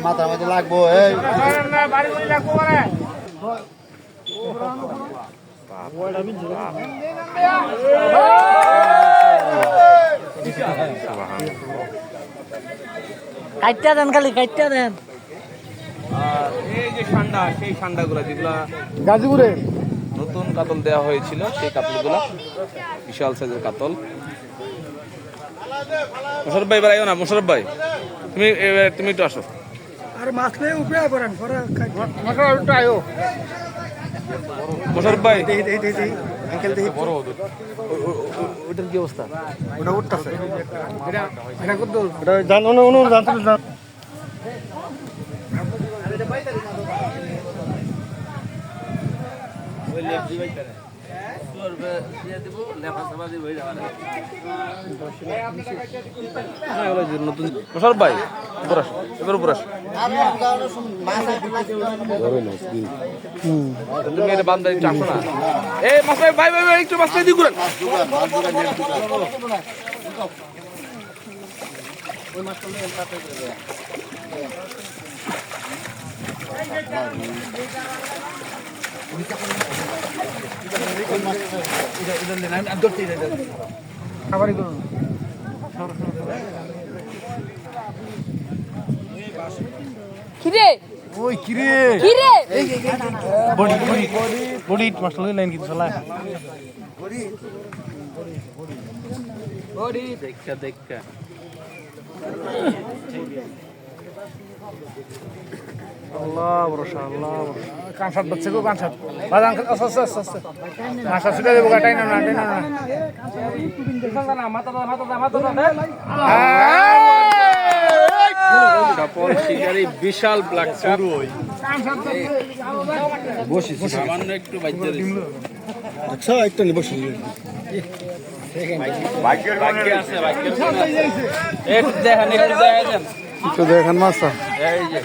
মাথার মধ্যে লাগবো কাইটটা দেন, খালি কাইটটা দেন। এই যে সান্ডা, সেই সান্ডাগুলা যেগুলা গাজীপুরে নতুন কাতল দেওয়া হয়েছিল, সেই কাতলগুলা বিশাল সাইজের কাতল। মোশারফ ভাই এবার আইও না, মোশারফ ভাই তুমি একটু আসো। আর মাছ নেই উপরে পড়েন, পরে একটু আয়ো মোশারফ ভাই আঙ্কেল দেখি বড় ওটার কি অবস্থা? ওটা উঠতেছে এটা কত এটা জান অনু জানতে জান মোশারফ ভাই উপর আসো, এবার উপর আসো। তুমি এটা বান্ধা একটু আসো না। এই মাছ ভাই ভাই ভাই একটু মাছ দিয়ে ঘুরেন। কিরে ওই কিরে কিরে বডি বডি বডি মাছলে লাইন কি চলা ওরে দেখা দেখা আল্লাহ ভরসা আল্লাহ কানসাত বাচ্চা গো কানসাত বাজান আস্তে আস্তে আস্তে মাছা ছুটে দেবো গাটাই না না মাথা সফল শিকারি বিশাল ব্ল্যাক কাপ বসি সামান্য একটু বাজ্যে রইছে। আচ্ছা একটু নি বসি ভাগ্যে আছে ভাগ্যের মনে আছে। একটু দেখেন একটু দেখেন মাছটা এই যে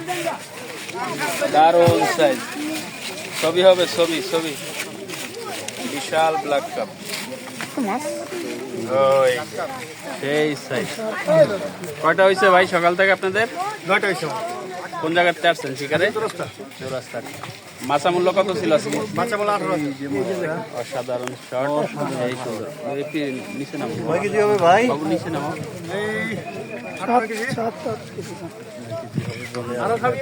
দারুণ সাইজ, ছবি হবে ছবি ছবি। বিশাল ব্ল্যাক কাপ ওই সেই সাইজ। কয়টা হয়েছে ভাই সকাল থেকে আপনাদের? 9টা হইছে কোন জায়গাতে আসছেন শিকারে? চৌরাস্তা। মাছা মূল্য কত ছিল আজকে? মাছা বলা 18 অসাধারণ শট, এই সুন্দর। নিচে নামো কয় কেজি হবে ভাই বাবু, নিচে নামো। এই 18 কেজি আরো খাবি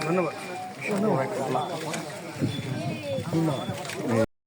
ধন্যবাদ